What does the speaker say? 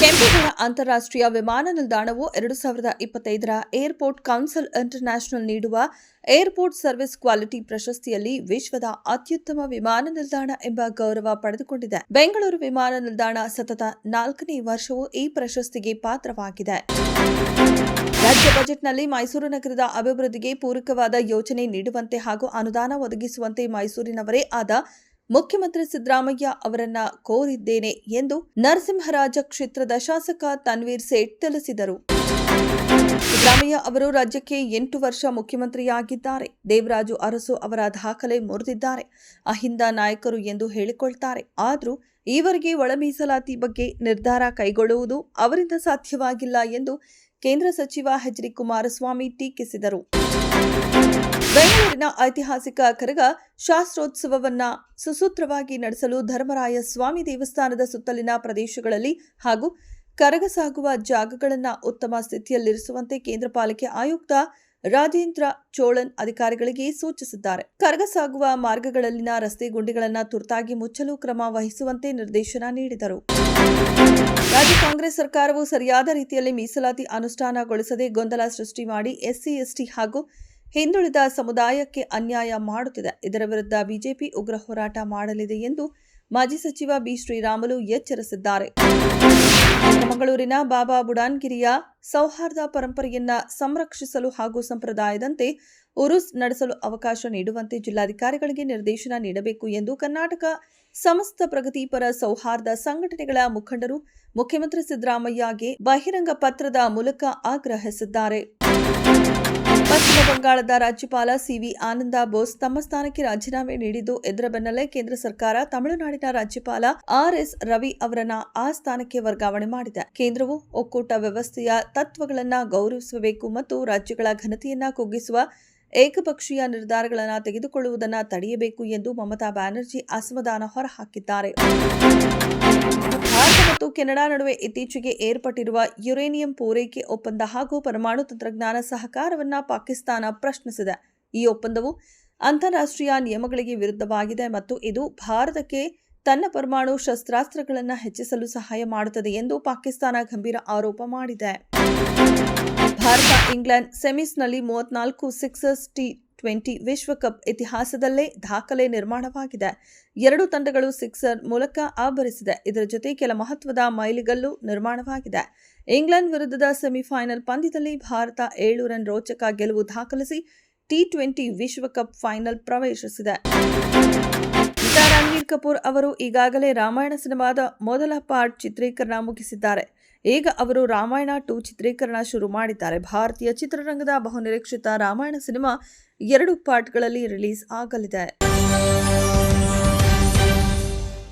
ಕೆಂಪೇಗೌಡ ಅಂತಾರಾಷ್ಟ್ರೀಯ ವಿಮಾನ ನಿಲ್ದಾಣವು 2025ರ ಏರ್ಪೋರ್ಟ್ ಕೌನ್ಸಿಲ್ ಇಂಟರ್ನ್ಯಾಷನಲ್ ನೀಡುವ ಏರ್ಪೋರ್ಟ್ ಸರ್ವಿಸ್ ಕ್ವಾಲಿಟಿ ಪ್ರಶಸ್ತಿಯಲ್ಲಿ ವಿಶ್ವದ ಅತ್ಯುತ್ತಮ ವಿಮಾನ ನಿಲ್ದಾಣ ಎಂಬ ಗೌರವ ಪಡೆದುಕೊಂಡಿದೆ. ಬೆಂಗಳೂರು ವಿಮಾನ ನಿಲ್ದಾಣ ಸತತ 4ನೇ ವರ್ಷವೂ ಈ ಪ್ರಶಸ್ತಿಗೆ ಪಾತ್ರವಾಗಿದೆ. ರಾಜ್ಯ ಬಜೆಟ್ನಲ್ಲಿ ಮೈಸೂರು ನಗರದ ಅಭಿವೃದ್ಧಿಗೆ ಪೂರಕವಾದ ಯೋಜನೆ ನೀಡುವಂತೆ ಹಾಗೂ ಅನುದಾನ ಒದಗಿಸುವಂತೆ ಮೈಸೂರಿನವರೇ ಆದ ಮುಖ್ಯಮಂತ್ರಿ ಸಿದ್ದರಾಮಯ್ಯ ಅವರನ್ನ ಕೋರಿದ್ದೇನೆ ಎಂದು ನರಸಿಂಹರಾಜ ಕ್ಷೇತ್ರದ ಶಾಸಕ ತನ್ವೀರ್ ಸೇಠ್ ತಿಳಿಸಿದರು. ಸಿದ್ದರಾಮಯ್ಯ ಅವರು ರಾಜ್ಯಕ್ಕೆ 8 ವರ್ಷ ಮುಖ್ಯಮಂತ್ರಿಯಾಗಿದ್ದಾರೆ. ದೇವರಾಜು ಅರಸು ಅವರ ದಾಖಲೆ ಮುರಿದಿದ್ದಾರೆ. ಅಹಿಂದ ನಾಯಕರು ಎಂದು ಹೇಳಿಕೊಳ್ತಾರೆ. ಆದರೂ ಈವರೆಗೆ ಒಳ ಮೀಸಲಾತಿ ಬಗ್ಗೆ ನಿರ್ಧಾರ ಕೈಗೊಳ್ಳುವುದು ಅವರಿಂದ ಸಾಧ್ಯವಾಗಿಲ್ಲ ಎಂದು ಕೇಂದ್ರ ಸಚಿವ ಎಚ್ ಡಿ ಕುಮಾರಸ್ವಾಮಿ ಟೀಕಿಸಿದರು. ಬೆಂಗಳೂರಿನ ಐತಿಹಾಸಿಕ ಕರಗ ಶಾಸ್ತ್ರೋತ್ಸವವನ್ನು ಸುಸೂತ್ರವಾಗಿ ನಡೆಸಲು ಧರ್ಮರಾಯ ಸ್ವಾಮಿ ದೇವಸ್ಥಾನದ ಸುತ್ತಲಿನ ಪ್ರದೇಶಗಳಲ್ಲಿ ಹಾಗೂ ಕರಗ ಸಾಗುವ ಜಾಗಗಳನ್ನು ಉತ್ತಮ ಸ್ಥಿತಿಯಲ್ಲಿರಿಸುವಂತೆ ಕೇಂದ್ರ ಪಾಲಿಕೆ ಆಯುಕ್ತ ರಾಜೇಂದ್ರ ಚೋಳನ್ ಅಧಿಕಾರಿಗಳಿಗೆ ಸೂಚಿಸಿದ್ದಾರೆ. ಕರಗ ಸಾಗುವ ಮಾರ್ಗಗಳಲ್ಲಿನ ರಸ್ತೆ ಗುಂಡಿಗಳನ್ನು ತುರ್ತಾಗಿ ಮುಚ್ಚಲು ಕ್ರಮ ವಹಿಸುವಂತೆ ನಿರ್ದೇಶನ ನೀಡಿದರು. ರಾಜ್ಯ ಕಾಂಗ್ರೆಸ್ ಸರ್ಕಾರವು ಸರಿಯಾದ ರೀತಿಯಲ್ಲಿ ಮೀಸಲಾತಿ ಅನುಷ್ಠಾನಗೊಳಿಸದೆ ಗೊಂದಲ ಸೃಷ್ಟಿ ಮಾಡಿ ಎಸ್ಸಿ, ಎಸ್ಟಿ ಹಾಗೂ ಹಿಂದುಳಿದ ಸಮುದಾಯಕ್ಕೆ ಅನ್ಯಾಯ ಮಾಡುತ್ತಿದೆ. ಇದರ ವಿರುದ್ಧ ಬಿಜೆಪಿ ಉಗ್ರ ಹೋರಾಟ ಮಾಡಲಿದೆ ಎಂದು ಮಾಜಿ ಸಚಿವ ಬಿ ಶ್ರೀರಾಮುಲು ಎಚ್ಚರಿಸಿದ್ದಾರೆ. ಮಂಗಳೂರಿನ ಬಾಬಾ ಬುಡಾನ್ಗಿರಿಯ ಸೌಹಾರ್ದ ಪರಂಪರೆಯನ್ನ ಸಂರಕ್ಷಿಸಲು ಹಾಗೂ ಸಂಪ್ರದಾಯದಂತೆ ಉರುಸ್ ನಡೆಸಲು ಅವಕಾಶ ನೀಡುವಂತೆ ಜಿಲ್ಲಾಧಿಕಾರಿಗಳಿಗೆ ನಿರ್ದೇಶನ ನೀಡಬೇಕು ಎಂದು ಕರ್ನಾಟಕ ಸಮಸ್ತ ಪ್ರಗತಿಪರ ಸೌಹಾರ್ದ ಸಂಘಟನೆಗಳ ಮುಖಂಡರು ಮುಖ್ಯಮಂತ್ರಿ ಸಿದ್ದರಾಮಯ್ಯಗೆ ಬಹಿರಂಗ ಪತ್ರದ ಮೂಲಕ ಆಗ್ರಹಿಸಿದ್ದಾರೆ. ಪಶ್ಚಿಮ ಬಂಗಾಳದ ರಾಜ್ಯಪಾಲ ಸಿವಿ ಆನಂದ ಬೋಸ್ ತಮ್ಮ ಸ್ಥಾನಕ್ಕೆ ರಾಜೀನಾಮೆ ನೀಡಿದ್ದು, ಇದರ ಬೆನ್ನಲ್ಲೇ ಕೇಂದ್ರ ಸರ್ಕಾರ ತಮಿಳುನಾಡಿನ ರಾಜ್ಯಪಾಲ ಆರ್.ಎಸ್. ರವಿ ಅವರನ್ನ ಆ ಸ್ಥಾನಕ್ಕೆ ವರ್ಗಾವಣೆ ಮಾಡಿದೆ. ಕೇಂದ್ರವು ಒಕ್ಕೂಟ ವ್ಯವಸ್ಥೆಯ ತತ್ವಗಳನ್ನು ಗೌರವಿಸಬೇಕು ಮತ್ತು ರಾಜ್ಯಗಳ ಘನತೆಯನ್ನ ಕುಗ್ಗಿಸುವ ಏಕಪಕ್ಷೀಯ ನಿರ್ಧಾರಗಳನ್ನು ತೆಗೆದುಕೊಳ್ಳುವುದನ್ನು ತಡೆಯಬೇಕು ಎಂದು ಮಮತಾ ಬ್ಯಾನರ್ಜಿ ಅಸಮಾಧಾನ ಹೊರಹಾಕಿದ್ದಾರೆ. ಭಾರತ ಮತ್ತು ಕೆನಡಾ ನಡುವೆ ಇತ್ತೀಚೆಗೆ ಏರ್ಪಟ್ಟಿರುವ ಯುರೇನಿಯಂ ಪೂರೈಕೆ ಒಪ್ಪಂದ ಹಾಗೂ ಪರಮಾಣು ತಂತ್ರಜ್ಞಾನ ಸಹಕಾರವನ್ನು ಪಾಕಿಸ್ತಾನ ಪ್ರಶ್ನಿಸಿದೆ. ಈ ಒಪ್ಪಂದವು ಅಂತಾರಾಷ್ಟ್ರೀಯ ನಿಯಮಗಳಿಗೆ ವಿರುದ್ಧವಾಗಿದೆ ಮತ್ತು ಇದು ಭಾರತಕ್ಕೆ ತನ್ನ ಪರಮಾಣು ಶಸ್ತ್ರಾಸ್ತ್ರಗಳನ್ನು ಹೆಚ್ಚಿಸಲು ಸಹಾಯ ಮಾಡುತ್ತದೆ ಎಂದು ಪಾಕಿಸ್ತಾನ ಗಂಭೀರ ಆರೋಪ ಮಾಡಿದೆ. ಭಾರತ ಇಂಗ್ಲೆಂಡ್ ಸೆಮೀಸ್ನಲ್ಲಿ 34 ಸಿಕ್ಸರ್ಸ್ T20 ವಿಶ್ವಕಪ್ ಇತಿಹಾಸದಲ್ಲೇ ದಾಖಲೆ ನಿರ್ಮಾಣವಾಗಿದೆ. ಎರಡೂ ತಂಡಗಳು ಸಿಕ್ಸರ್ ಮೂಲಕ ಆಭರಿಸಿದೆ. ಇದರ ಜೊತೆ ಕೆಲ ಮಹತ್ವದ ಮೈಲಿಗಲ್ಲು ನಿರ್ಮಾಣವಾಗಿದೆ. ಇಂಗ್ಲೆಂಡ್ ವಿರುದ್ಧದ ಸೆಮಿಫೈನಲ್ ಪಂದ್ಯದಲ್ಲಿ ಭಾರತ 7 ರನ್ ರೋಚಕ ಗೆಲುವು ದಾಖಲಿಸಿ T20 ವಿಶ್ವಕಪ್ ಫೈನಲ್ ಪ್ರವೇಶಿಸಿದೆ. ನಟ ರಣಬೀರ್ ಕಪೂರ್ ಅವರು ಈಗಾಗಲೇ ರಾಮಾಯಣ ಸಿನಿಮಾದ ಮೊದಲ ಪಾರ್ಟ್ ಚಿತ್ರೀಕರಣ ಮುಗಿಸಿದ್ದಾರೆ. ಈಗ ಅವರು ರಾಮಾಯಣ 2 ಚಿತ್ರೀಕರಣ ಶುರು ಮಾಡಿದ್ದಾರೆ. ಭಾರತೀಯ ಚಿತ್ರರಂಗದ ಬಹುನಿರೀಕ್ಷಿತ ರಾಮಾಯಣ ಸಿನಿಮಾ 2 ಪಾರ್ಟ್ಗಳಲ್ಲಿ ರಿಲೀಸ್ ಆಗಲಿದೆ.